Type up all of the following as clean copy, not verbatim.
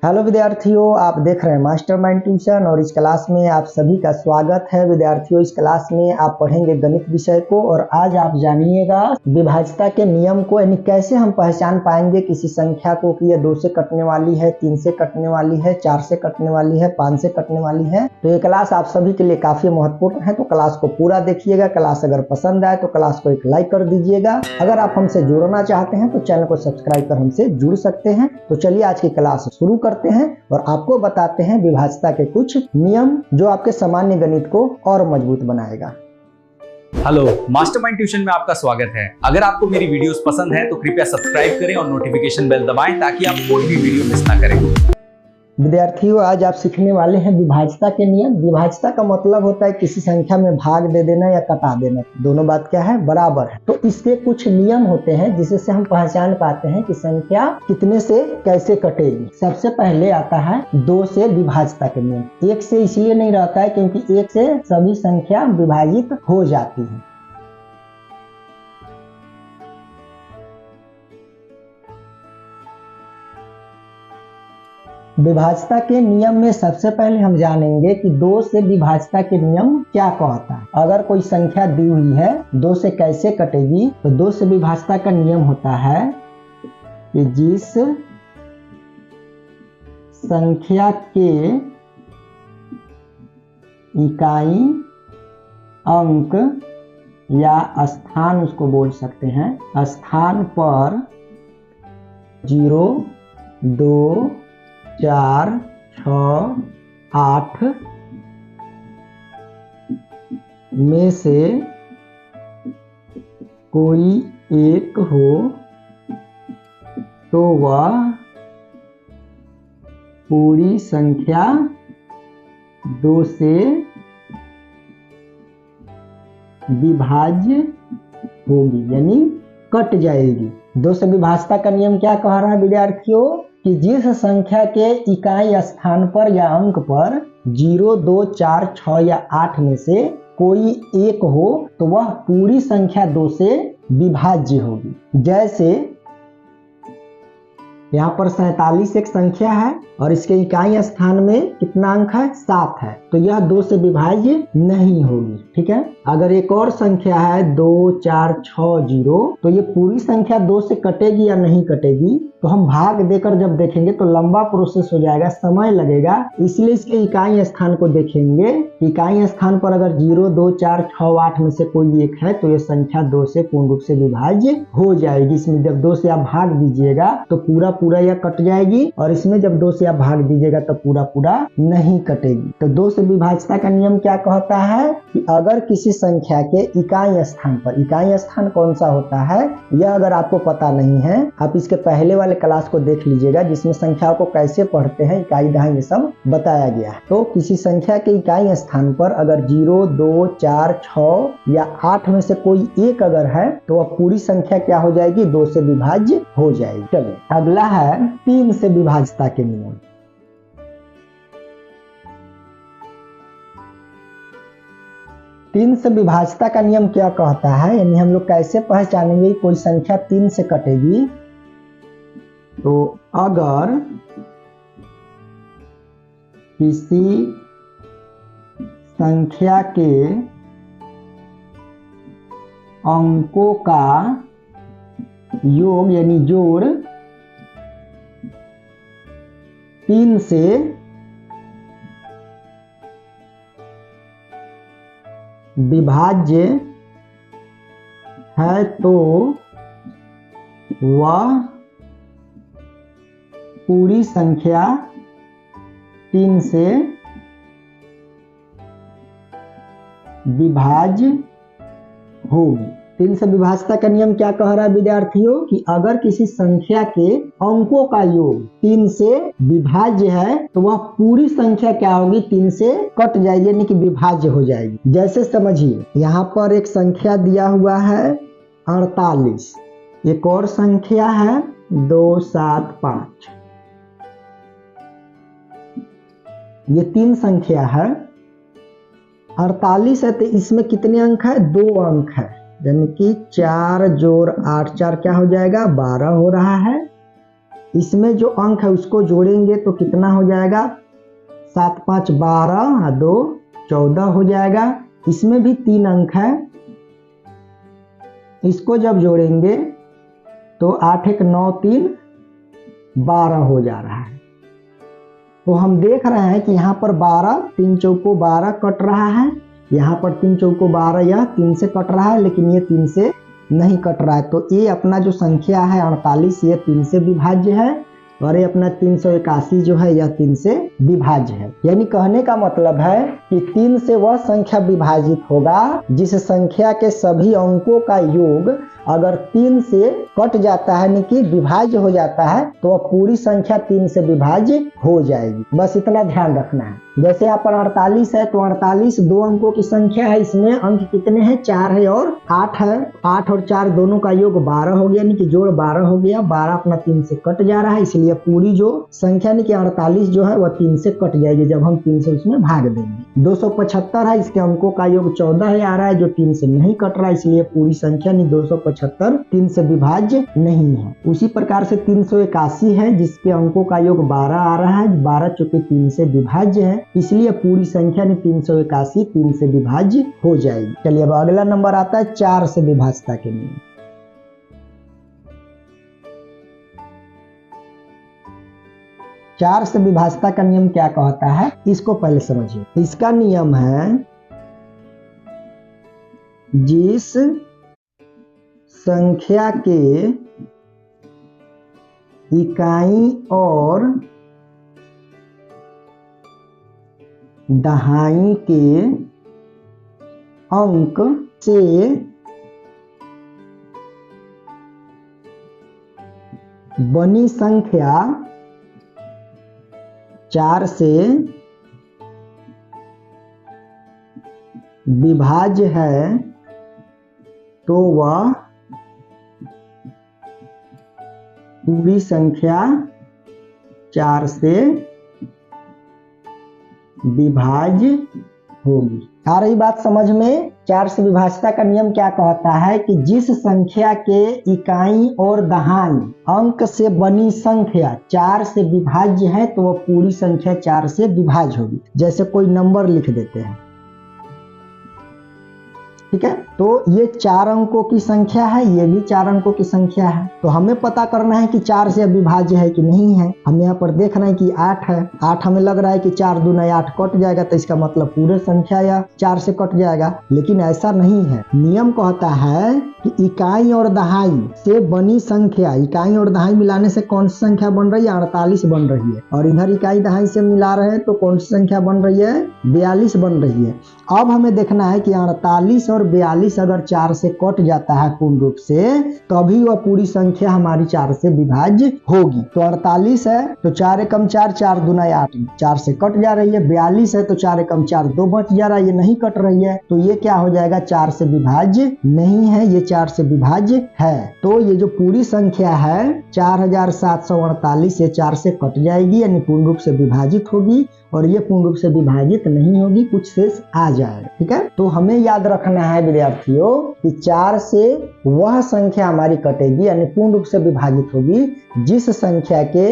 Hello विद्यार्थियों, आप देख रहे हैं मास्टरमाइंड ट्यूशन और इस क्लास में आप सभी का स्वागत है। विद्यार्थियों, इस क्लास में आप पढ़ेंगे गणित विषय को और आज आप जानिएगा विभाज्यता के नियम को, यानी कैसे हम पहचान पाएंगे किसी संख्या को कि यह 2 से कटने वाली है, 3 से कटने वाली है, 4 से कटने वाली है, 5 से कटने वाली है। तो ये क्लास आप सभी के लिए काफी महत्वपूर्ण है, तो क्लास को पूरा देखिएगा। क्लास अगर पसंद आए तो क्लास को एक लाइक कर दीजिएगा। अगर आप हमसे जुड़ना चाहते हैं तो चैनल को सब्सक्राइब कर हमसे जुड़ सकते हैं। तो चलिए आज की क्लास शुरू करते हैं और आपको बताते हैं विभाज्यता के कुछ नियम जो आपके सामान्य गणित को और मजबूत बनाएगा। हेलो, मास्टरमाइंड ट्यूशन में आपका स्वागत है। अगर आपको मेरी वीडियोस पसंद है तो कृपया सब्सक्राइब करें और नोटिफिकेशन बेल दबाएं ताकि आप कोई भी वीडियो मिस ना करें। विद्यार्थियों, आज आप सीखने वाले हैं विभाज्यता के नियम। विभाज्यता का मतलब होता है किसी संख्या में भाग दे देना या कटा देना, दोनों बात क्या है, बराबर है। तो इसके कुछ नियम होते हैं जिससे हम पहचान पाते हैं कि संख्या कितने से कैसे कटेगी। सबसे पहले आता है 2 से विभाज्यता के नियम। 1 से इसलिए नहीं रहता है क्योंकि 1 से सभी संख्या विभाजित हो जाती है। विभाज्यता के नियम में सबसे पहले हम जानेंगे कि 2 से विभाज्यता के नियम क्या कहता है। अगर कोई संख्या दी हुई है 2 से कैसे कटेगी, तो 2 से विभाज्यता का नियम होता है कि जिस संख्या के इकाई, अंक या स्थान, उसको बोल सकते हैं, स्थान पर 0, 2, 4, 6, 8 में से कोई एक हो तो वह पूरी संख्या 2 से विभाज्य होगी, यानी कट जाएगी। 2 से विभाज्यता का नियम क्या कह रहा है विद्यार्थियों कि जिस संख्या के इकाई स्थान पर या अंक पर 0, 2, 4, 6 या 8 में से कोई एक हो तो वह पूरी संख्या 2 से विभाज्य होगी। जैसे यहाँ पर 47 एक संख्या है और इसके इकाई स्थान में कितना अंक है, 7 है, तो यह 2 से विभाज्य नहीं होगी। ठीक है। अगर एक और संख्या है 2, 4, 6, 0, तो ये पूरी संख्या 2 से कटेगी या नहीं कटेगी, तो हम भाग देकर जब देखेंगे तो लंबा प्रोसेस हो जाएगा, समय लगेगा। इसलिए इसके इकाई स्थान को देखेंगे। इकाई स्थान पर अगर 0, 2, 4, 6, 8 में से कोई एक है तो ये संख्या 2 से पूर्ण रूप से विभाज्य हो जाएगी। इसमें जब 2 से आप भाग दीजिएगा तो पूरा यह कट जाएगी और इसमें जब 2 से आप भाग दीजिएगा तो पूरा नहीं कटेगी। तो 2 से विभाज्यता का नियम क्या कहता है कि अगर किसी संख्या के इकाई स्थान पर, इकाई स्थान कौन सा होता है यह अगर आपको पता नहीं है, आप इसके पहले वाले क्लास को देख लीजिएगा जिसमें संख्याओं को कैसे पढ़ते हैं, इकाई दहाई, ये सब बताया गया है। तो किसी संख्या के इकाई स्थान पर अगर 0, 2, 4, 6 या 8 में से कोई एक अगर है तो वह पूरी संख्या क्या हो जाएगी, 2 से विभाज्य हो जाएगी। चलिए अगला है 3 से विभाज्यता के नियम। तीन से विभाज्यता का नियम क्या कहता है, यानी हम लोग कैसे पहचानेंगे कोई संख्या 3 से कटेगी। तो अगर किसी संख्या के अंकों का योग यानी जोड़ 3 से विभाज्य है तो वह पूरी संख्या 3 से विभाज्य होगी। 3 से विभाज्यता का नियम क्या कह रहा है विद्यार्थियों कि अगर किसी संख्या के अंकों का योग 3 से विभाज्य है तो वह पूरी संख्या क्या होगी, 3 से कट जाएगी, यानी कि विभाज्य हो जाएगी। जैसे समझिए यहाँ पर एक संख्या दिया हुआ है 48, एक और संख्या है 2, 7, 5। ये 3 संख्या है। 48 है तो इसमें कितने अंक है, 2 अंक है, यानी कि 4 जोड़ 8, 4 क्या हो जाएगा, 12 हो रहा है। इसमें जो अंक है उसको जोड़ेंगे तो कितना हो जाएगा, 7 5 12 और 2 14 हो जाएगा। इसमें भी 3 अंक है, इसको जब जोड़ेंगे तो 8 1 9 3 12 हो जा रहा है। तो हम देख रहे हैं कि यहाँ पर 12 3 चौको 12 कट रहा है, यहाँ पर 3 चौको 12, यह 3 से कट रहा है, लेकिन ये 3 से नहीं कट रहा है। तो ये अपना जो संख्या है 48, ये 3 से विभाज्य है, और ये अपना 381 जो है यह 3 से विभाज्य है। यानी कहने का मतलब है कि 3 से वह संख्या विभाजित होगा जिस संख्या के सभी अंकों का योग अगर 3 से कट जाता है, यानी कि विभाज्य हो जाता है, तो वह पूरी संख्या 3 से विभाज्य हो जाएगी। बस इतना ध्यान रखना है। जैसे यहाँ पर 48 है, तो 48 2 अंकों की संख्या है, इसमें अंक कितने हैं, 4 है और 8 है। 8 और 4 दोनों का योग 12 हो गया, यानी कि जोड़ 12 हो गया। 12 अपना 3 से कट जा रहा है, इसलिए पूरी जो संख्या यानी कि 48 जो है वह 3 से कट जाएगी जब हम 3 से उसमें भाग देंगे। 275 है, इसके अंकों का योग 14 है आ रहा है, जो 3 से नहीं कट रहा है, इसलिए पूरी संख्या यानी 275 3 से विभाज्य नहीं है। उसी प्रकार से 381 है, जिसके अंकों का योग 12 आ रहा है, 12 चूंकि 3 से विभाज्य है, इसलिए पूरी संख्या यानी 381 3 से विभाज्य हो जाएगी। चलिए अब अगला नंबर आता है 4 से विभाज्यता के नियम। 4 से विभाज्यता का नियम क्या कहता है, इसको पहले समझिए। इसका नियम है जिस संख्या के इकाई और दहाई के अंक से बनी संख्या 4 से विभाज्य है, तो वह पूरी संख्या 4 से विभाज्य होगी। आ रही बात समझ में। 4 से विभाज्यता का नियम क्या कहता है कि जिस संख्या के इकाई और दहाई अंक से बनी संख्या 4 से विभाज्य है, तो वह पूरी संख्या 4 से विभाज्य होगी। जैसे कोई नंबर लिख देते हैं, ठीक है, तो ये 4 अंकों की संख्या है, ये भी 4 अंकों की संख्या है। तो हमें पता करना है कि 4 से विभाज्य है कि नहीं है। हम यहाँ पर देख रहे हैं कि 8 है, 8 हमें लग रहा है कि 4 दूना 8 कट जाएगा, तो इसका मतलब पूरे संख्या या 4 से कट जाएगा, लेकिन ऐसा नहीं है। नियम कहता है कि इकाई और दहाई से बनी संख्या, इकाई और दहाई मिलाने से कौन सी संख्या बन रही है, 48 बन रही है, और इधर इकाई दहाई से मिला रहे हैं तो कौन सी संख्या बन रही है, 42 बन रही है। अब हमें देखना है कि 48 और 42 अगर 4 से कट जाता है पूर्ण रूप से, तभी वह पूरी संख्या हमारी 4 से विभाज्य होगी। तो 48 है तो 4 एकम 4, 4 दूना 8, 4 से कट जा रही है। 42 है तो 4 एकम 4, 2 बच जा रहा है, ये नहीं कट रही है, तो ये क्या हो जाएगा, 4 से विभाज्य नहीं है, ये 4 से विभाज्य है। तो ये जो पूरी संख्या है 4748, ये 4 से कट जाएगी, यानी पूर्ण रूप से विभाजित होगी, और ये पूर्ण रूप से विभाजित नहीं होगी, कुछ शेष आ जाएगा। ठीक है, तो हमें याद रखना है विद्यार्थियों कि 4 से वह संख्या हमारी कटेगी, यानी पूर्ण रूप से विभाजित होगी, जिस संख्या के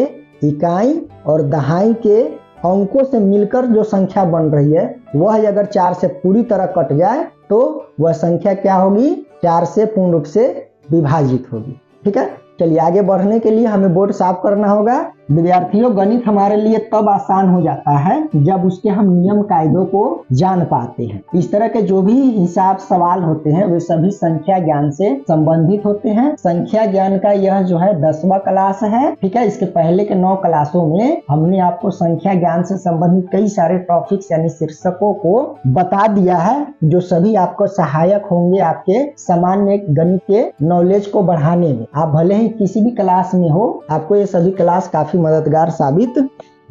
इकाई और दहाई के अंकों से मिलकर जो संख्या बन रही है, वह अगर 4 से पूरी तरह कट जाए तो वह संख्या क्या होगी, 4 से पूर्ण रूप से विभाजित होगी। ठीक है, चलिए आगे बढ़ने के लिए हमें बोर्ड साफ करना होगा। विद्यार्थियों, गणित हमारे लिए तब आसान हो जाता है जब उसके हम नियम कायदों को जान पाते हैं। इस तरह के जो भी हिसाब सवाल होते हैं वे सभी संख्या ज्ञान से संबंधित होते हैं। संख्या ज्ञान का यह जो है 10वां क्लास है। ठीक है, इसके पहले के 9 क्लासों में हमने आपको संख्या ज्ञान से संबंधित कई सारे टॉपिक्स यानी शीर्षकों को बता दिया है, जो सभी आपको सहायक होंगे आपके सामान्य गणित के नॉलेज को बढ़ाने में। आप भले ही किसी भी क्लास में हो, आपको ये सभी क्लास काफी मददगार साबित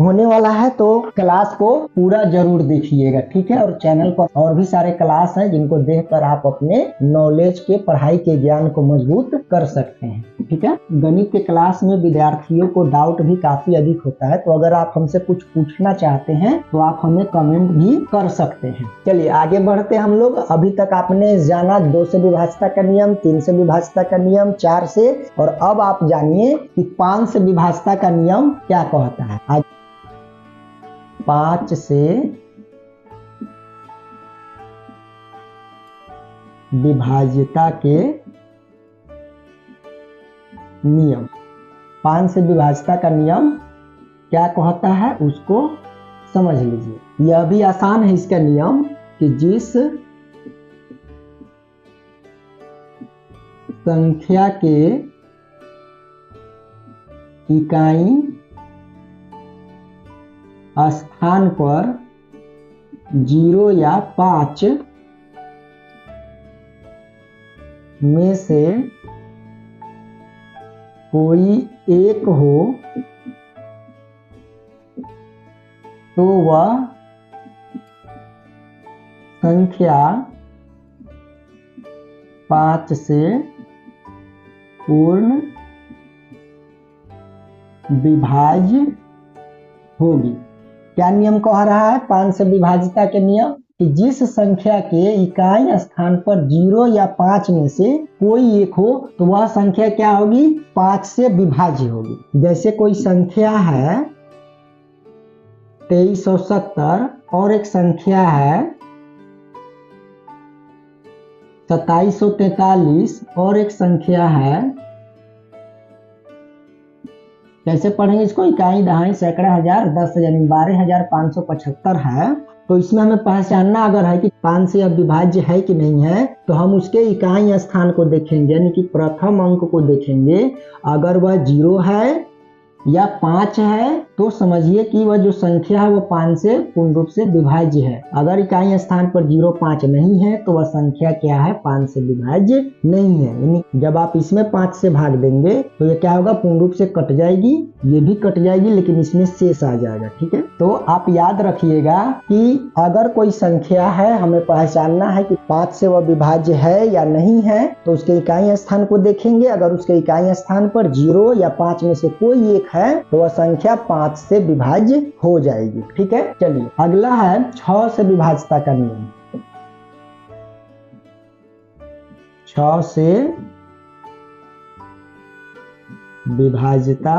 होने वाला है, तो क्लास को पूरा जरूर देखिएगा, ठीक है। और चैनल पर और भी सारे क्लास हैं जिनको देखकर आप अपने नॉलेज के, पढ़ाई के ज्ञान को मजबूत कर सकते हैं, ठीक है। गणित के क्लास में विद्यार्थियों को डाउट भी काफी अधिक होता है, तो अगर आप हमसे कुछ पूछना चाहते हैं तो आप हमें कमेंट भी कर सकते हैं। चलिए आगे बढ़ते हैं हम लोग। अभी तक आपने जाना 2 से विभाज्यता का नियम, 3 से विभाज्यता का नियम, 4 से, और अब आप जानिए कि 5 से विभाज्यता का नियम क्या कहता है। आज 5 से विभाज्यता के नियम, 5 से विभाज्यता का नियम क्या कहता है उसको समझ लीजिए। यह भी आसान है इसका नियम कि जिस संख्या के इकाई स्थान पर 0 या 5 में से कोई एक हो तो वह संख्या 5 से पूर्ण विभाज्य होगी। क्या नियम कह रहा है 5 से विभाज्यता के नियम? कि जिस संख्या के इकाई स्थान पर 0 या 5 में से कोई एक हो तो वह संख्या क्या होगी? 5 से विभाज्य होगी। जैसे कोई संख्या है 2370 और एक संख्या है 2743 और एक संख्या है, कैसे पढ़ेंगे इसको? इकाई, दहाई, सैकड़ा, हजार, 10 यानी 12,575 है। तो इसमें हमें पहचानना अगर है कि 5 से अब विभाज्य है कि नहीं है, तो हम उसके इकाई स्थान को देखेंगे, यानी कि प्रथम अंक को देखेंगे। अगर वह 0 है या 5 है तो समझिए कि वह जो संख्या है वो 5 से पूर्ण रूप से विभाज्य है। अगर इकाई स्थान पर 0, 5 नहीं है तो वह संख्या क्या है? 5 से विभाज्य नहीं है। यानी जब आप इसमें 5 से भाग देंगे तो ये क्या होगा? पूर्ण रूप से कट जाएगी, ये भी कट जाएगी, लेकिन इसमें शेष आ जाएगा, ठीक है। तो आप याद रखिएगा कि अगर कोई संख्या है, हमें पहचानना है कि 5 से वह विभाज्य है या नहीं है, तो उसके इकाई स्थान को देखेंगे। अगर उसके इकाई स्थान पर 0 या 5 में से कोई एक है तो वह संख्या 5 से विभाज्य हो जाएगी, ठीक है। चलिए अगला है 6 से विभाज्यता का नियम। 6 से विभाज्यता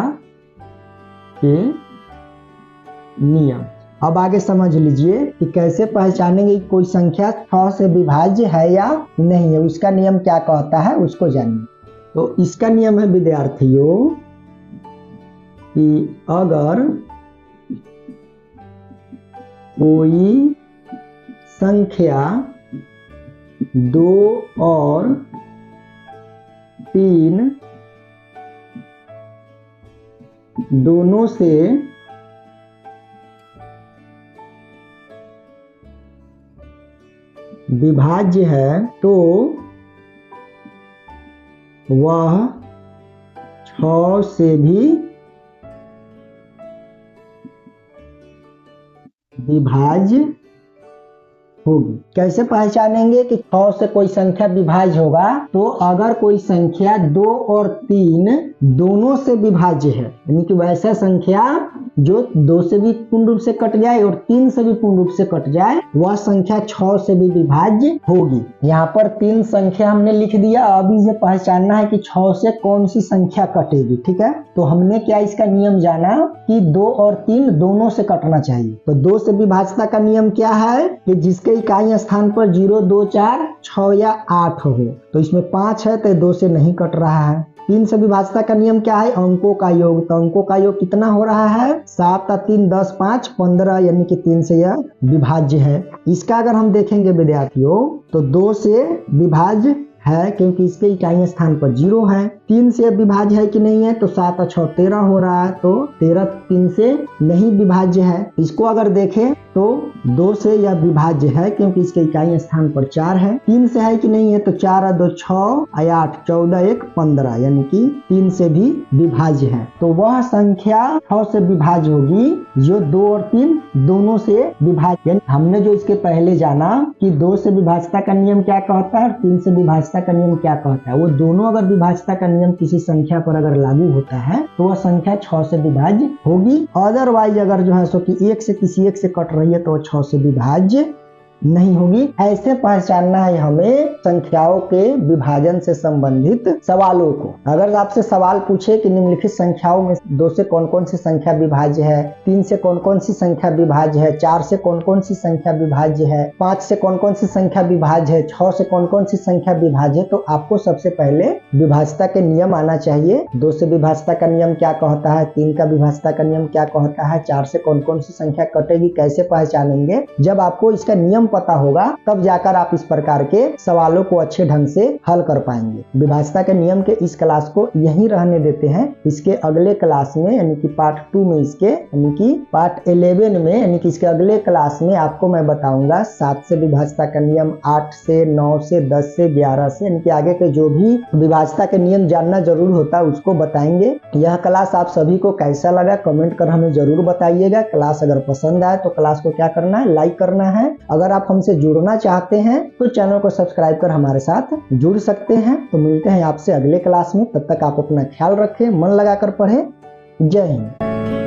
के नियम। अब आगे समझ लीजिए कि कैसे पहचानेंगे कि कोई संख्या 6 से विभाज्य है या नहीं है। उसका नियम क्या कहता है उसको जानिए। तो इसका नियम है विद्यार्थियों कि अगर कोई संख्या 2 और 3 दोनों से विभाज्य है तो वह 6 से भी विभाज्य होगी। कैसे पहचानेंगे कि 6 से कोई संख्या विभाज्य होगा? तो अगर कोई संख्या 2 और 3 दोनों से विभाज्य है, यानी कि वैसा संख्या जो 2 से भी पूर्ण रूप से कट जाए और 3 से भी पूर्ण रूप से कट जाए, वह संख्या 6 से भी विभाज्य होगी। यहाँ पर 3 संख्या हमने लिख दिया। अब इसे पहचानना है कि 6 से कौन सी संख्या कटेगी, ठीक है। तो हमने क्या इसका नियम जाना कि 2 और 3 दोनों से कटना चाहिए। तो 2 से विभाज्यता का नियम क्या है कि जिसके इकाई स्थान पर 0, 2, 4, 6 या 8 हो। तो इसमें 5 है तो 2 से नहीं कट रहा है। 3 से विभाज्यता का नियम क्या है? अंकों का योग। तो अंकों का योग कितना हो रहा है? 7 और 3 10, 5 15, यानी कि 3 से यह विभाज्य है। इसका अगर हम देखेंगे विद्यार्थियों तो 2 से विभाज्य है क्योंकि इसके इकाई स्थान पर 0 है। 3 से विभाज्य है कि नहीं है? तो 7 और 6 13 हो रहा है, तो 13 3 से नहीं विभाज्य है। इसको अगर देखें तो 2 से यह विभाज्य है क्योंकि इसके इकाई स्थान पर 4 है। 3 से है कि नहीं है, तो 4 और 2 6, 8 14 1 15, यानी कि 3 से भी विभाज्य है। तो वह संख्या 6 से विभाज्य होगी जो 2 और 3 दोनों से विभाज्य। यानी हमने जो इसके पहले जाना कि 2 से विभाज्यता का नियम क्या कहता है और 3 से विभाज्यता का नियम क्या कहता है, वो दोनों अगर विभाज्यता का नियम किसी संख्या पर अगर लागू होता है तो वह संख्या 6 से विभाज्य होगी। अदरवाइज अगर जो है सो कि 1 से किसी एक से कट रही है तो वह 6 से विभाज्य नहीं होगी। ऐसे पहचानना है हमें संख्याओं के विभाजन से संबंधित सवालों को। अगर आपसे सवाल पूछे कि निम्नलिखित संख्याओं में 2 से कौन कौन सी संख्या विभाज्य है, 3 से कौन कौन सी संख्या विभाज्य है, 4 से कौन कौन सी संख्या विभाज्य है, 5 से कौन कौन सी संख्या विभाज्य है, 6 से कौन कौन सी संख्या विभाज्य है, तो आपको सबसे पहले विभाज्यता के नियम आना चाहिए। 2 से विभाज्यता का नियम क्या कहता है, 3 का विभाज्यता का नियम क्या कहता है, 4 से कौन कौन सी संख्या कटेगी, कैसे पहचानेंगे। जब आपको इसका नियम पता होगा तब जाकर आप इस प्रकार के सवालों को अच्छे ढंग से हल कर पाएंगे। विभाज्यता के नियम के इस क्लास को यहीं रहने देते हैं। इसके अगले क्लास में यानी कि पार्ट 2 में इसके यानी कि पार्ट 11 में यानी कि इसके अगले क्लास में आपको मैं बताऊंगा 7 से विभाज्यता का नियम, 8 से, 9 से, 10 से, 11 से, यानी कि आगे के जो भी विभाज्यता के नियम जानना जरूर होता है उसको बताएंगे। यह क्लास आप सभी को कैसा लगा कमेंट कर हमें जरूर बताइएगा। क्लास अगर पसंद आए तो क्लास को क्या करना है, लाइक करना है। अगर आप हमसे जुड़ना चाहते हैं तो चैनल को सब्सक्राइब कर हमारे साथ जुड़ सकते हैं। तो मिलते हैं आपसे अगले क्लास में, तब तक आप अपना ख्याल रखें, मन लगाकर पढ़ें। जय हिंद।